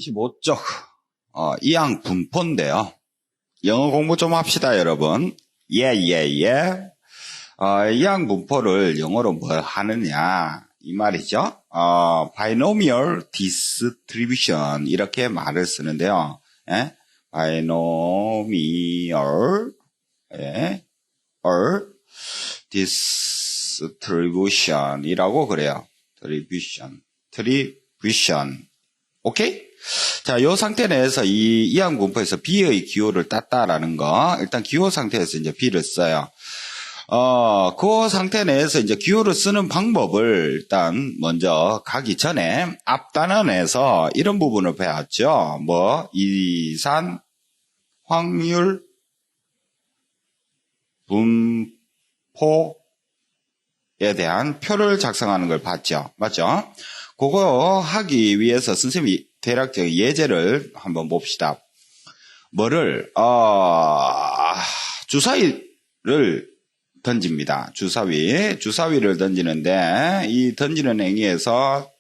25쪽 이항 분포인데요. 영어 공부 좀 합시다, 여러분. 예. 이항 분포를 영어로 뭘 하느냐 이 말이죠. binomial distribution 이렇게 말을 쓰는데요. 예? binomial distribution이라고 그래요. distribution. 오케이? 자, 이 상태 내에서 이 이항 분포에서 B의 기호를 땄다라는 거, 일단 기호 상태에서 이제 B를 써요. 그 상태 내에서 이제 기호를 쓰는 방법을 일단 먼저 가기 전에 앞 단원에서 이런 부분을 배웠죠. 이산, 확률, 분포에 대한 표를 작성하는 걸 봤죠. 맞죠? 그거 하기 위해서 선생님이 대략적인 예제를 한번 봅시다. 주사위를 던집니다. 주사위를 던지는데 이 던지는 행위에서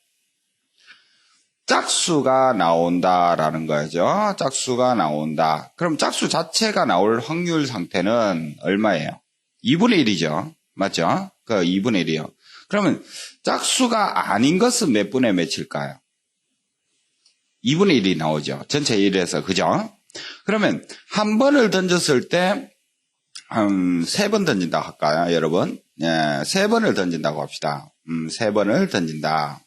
짝수가 나온다라는 거죠. 짝수가 나온다. 그럼 짝수 자체가 나올 확률 상태는 얼마예요? 2분의 1이죠. 맞죠? 그 2분의 1이요. 그러면 짝수가 아닌 것은 몇 분의 몇일까요? 2분의 1이 나오죠. 전체 1에서. 그죠? 그러면 한 번을 던졌을 때 한 3번 던진다 할까요, 여러분? 예, 3번을 던진다고 합시다. 3번을 던진다.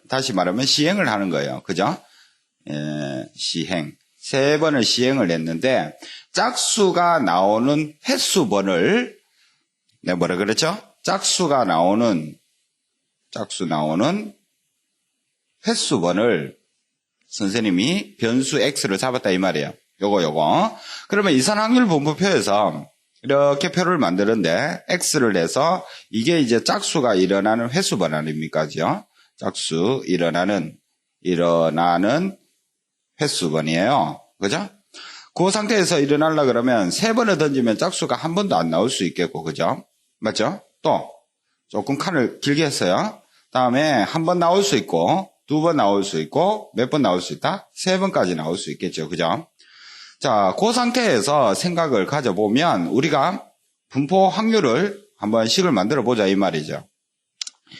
다시 말하면 시행을 하는 거예요. 그죠? 시행. 3번을 시행을 했는데 짝수가 나오는 횟수번을 뭐라 그랬죠? 짝수 나오는 횟수번을 선생님이 변수 x를 잡았다 이 말이에요. 요거. 그러면 이산확률 분포표에서 이렇게 표를 만드는데 x를 내서 이게 이제 짝수가 일어나는 횟수번 아닙니까? 그죠? 짝수 일어나는 횟수번이에요. 그죠? 그 상태에서 일어나려 그러면 3번을 던지면 짝수가 한 번도 안 나올 수 있겠고, 그죠? 맞죠? 또 조금 칸을 길게 했어요. 다음에 한 번 나올 수 있고 2번 나올 수 있고 몇 번 나올 수 있다? 3번까지 나올 수 있겠죠. 그죠? 자, 그 상태에서 생각을 가져보면 우리가 분포 확률을 한번 식을 만들어 보자 이 말이죠.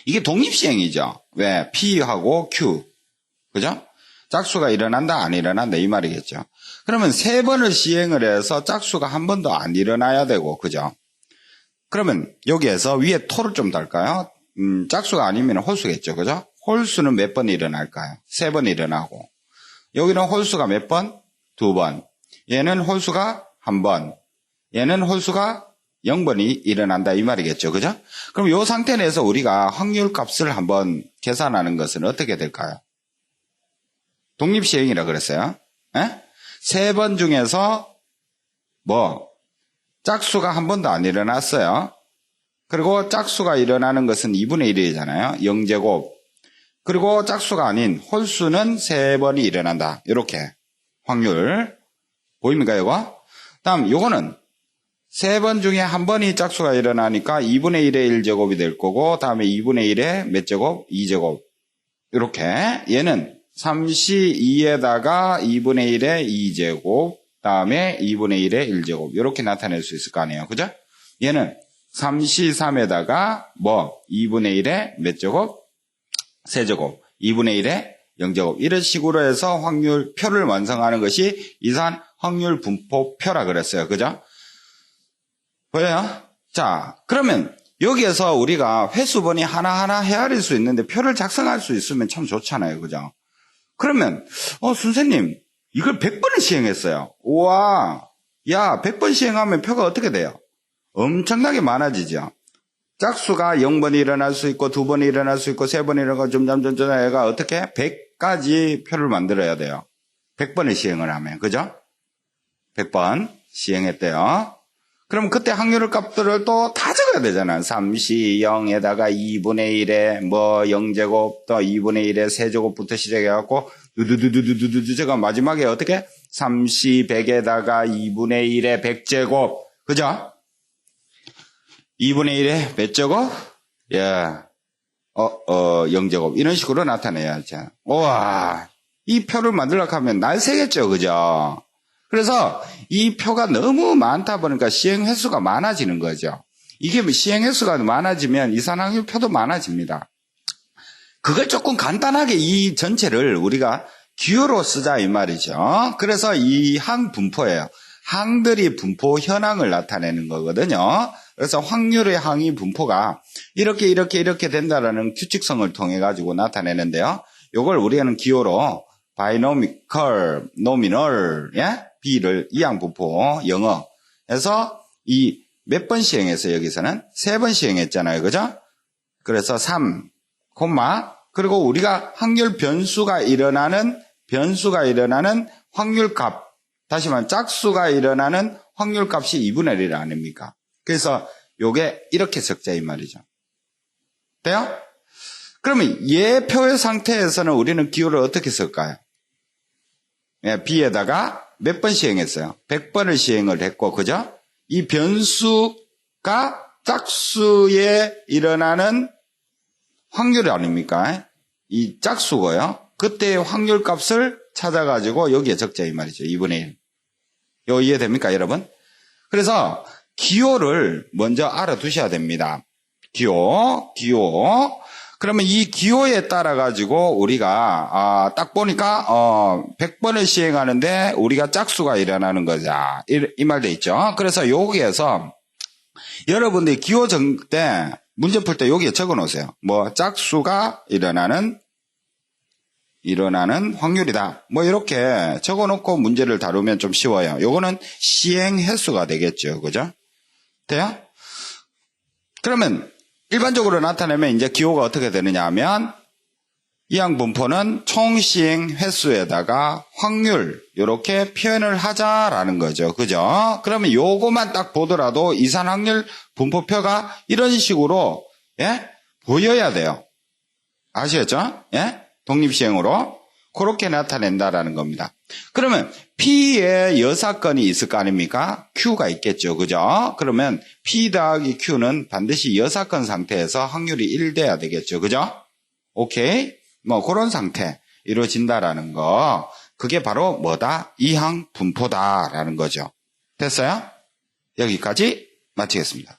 이게 독립시행이죠. 왜? P하고 Q. 그죠? 짝수가 일어난다 안 일어난다 이 말이겠죠. 그러면 3번을 시행을 해서 짝수가 한 번도 안 일어나야 되고, 그죠? 그러면 여기에서 위에 토를 좀 달까요? 짝수가 아니면 홀수겠죠. 그죠? 홀수는 몇 번 일어날까요? 3번 일어나고. 여기는 홀수가 몇 번? 2번. 얘는 홀수가 1번. 얘는 홀수가 0번이 일어난다 이 말이겠죠. 그죠? 그럼 이 상태 내에서 우리가 확률 값을 한번 계산하는 것은 어떻게 될까요? 독립시행이라 그랬어요. 3번 중에서 짝수가 한 번도 안 일어났어요. 그리고 짝수가 일어나는 것은 2분의 1이잖아요. 0제곱. 그리고 짝수가 아닌 홀수는 3번이 일어난다. 이렇게 확률 보입니까 이거? 다음 요거는 3번 중에 한 번이 짝수가 일어나니까 2분의 1의 1제곱이 될 거고 다음에 2분의 1의 몇 제곱? 2제곱. 이렇게 얘는 32에다가 2분의 1의 2제곱 다음에 2분의 1의 1제곱 이렇게 나타낼 수 있을 거 아니에요. 그죠? 얘는 33에다가 2분의 1의 몇 제곱? 세제곱 2분의 1의 0제곱 이런 식으로 해서 확률 표를 완성하는 것이 이산 확률 분포표라 그랬어요. 그죠? 보여요? 자, 그러면 여기에서 우리가 횟수번이 하나하나 헤아릴 수 있는데 표를 작성할 수 있으면 참 좋잖아요. 그죠? 그러면 선생님 이걸 100번을 시행했어요. 우와, 야 100번 시행하면 표가 어떻게 돼요? 엄청나게 많아지죠. 짝수가 0번이 일어날 수 있고 2번이 일어날 수 있고 3번이 일어나고 점점 얘가 어떻게 100가지 표를 만들어야 돼요. 100번을 시행을 하면. 그죠? 100번 시행했대요. 그럼 그때 확률 값들을 또 다 적어야 되잖아요. 3시 0에다가 2분의 1에 0제곱 또 2분의 1에 세제곱부터 시작해갖고 두두두두두두두 제가 마지막에 어떻게? 3시 100에다가 2분의 1에 100제곱. 그죠? 2분의 1에 몇 제곱? 예. 0제곱. 이런 식으로 나타내야죠. 우와. 이 표를 만들려고 하면 날 새겠죠. 그죠? 그래서 이 표가 너무 많다 보니까 시행 횟수가 많아지는 거죠. 이게 시행 횟수가 많아지면 이산항률 표도 많아집니다. 그걸 조금 간단하게 이 전체를 우리가 기호로 쓰자 이 말이죠. 그래서 이 항분포예요. 항들이 분포 현황을 나타내는 거거든요. 그래서 확률의 항이 분포가 이렇게 된다라는 규칙성을 통해 가지고 나타내는데요. 이걸 우리는 기호로 바이노미컬, 노미널, B를 이항분포 영어 해서 이 몇 번 시행했어요. 여기서는 3번 시행했잖아요. 그죠? 그래서 3, 그리고 우리가 확률 변수가 일어나는 확률값, 다시 말하면 짝수가 일어나는 확률값이 2분의 1 아닙니까? 그래서 요게 이렇게 적자 이 말이죠. 돼요? 그러면 얘 표의 상태에서는 우리는 기호를 어떻게 쓸까요? B에다가 몇 번 시행했어요? 100번을 시행을 했고, 그죠? 이 변수가 짝수에 일어나는 확률이 아닙니까? 이 짝수고요. 그때의 확률 값을 찾아가지고 여기에 적자 이 말이죠. 2분의 1. 이거 이해됩니까, 여러분? 그래서 기호를 먼저 알아두셔야 됩니다. 기호. 그러면 이 기호에 따라 가지고 우리가 딱 보니까 100번을 시행하는데 우리가 짝수가 일어나는 거죠. 이 말 돼 있죠. 그래서 여기에서 여러분들이 기호 때 문제 풀 때 여기에 적어 놓으세요. 뭐 짝수가 일어나는 확률이다. 뭐 이렇게 적어 놓고 문제를 다루면 좀 쉬워요. 요거는 시행 횟수가 되겠죠. 그죠? 돼요? 그러면 일반적으로 나타내면 이제 기호가 어떻게 되느냐 하면 이항분포는 총 시행 횟수에다가 확률 이렇게 표현을 하자라는 거죠. 그죠? 그러면 요거만 딱 보더라도 이산확률 분포표가 이런 식으로 보여야 돼요. 아시겠죠? 독립시행으로 그렇게 나타낸다라는 겁니다. 그러면 P에 여사건이 있을 거 아닙니까? Q가 있겠죠. 그죠? 그러면 P 더하기 Q는 반드시 여사건 상태에서 확률이 1 돼야 되겠죠. 그죠? 오케이? 뭐 그런 상태 이루어진다라는 거. 그게 바로 뭐다? 이항분포다라는 거죠. 됐어요? 여기까지 마치겠습니다.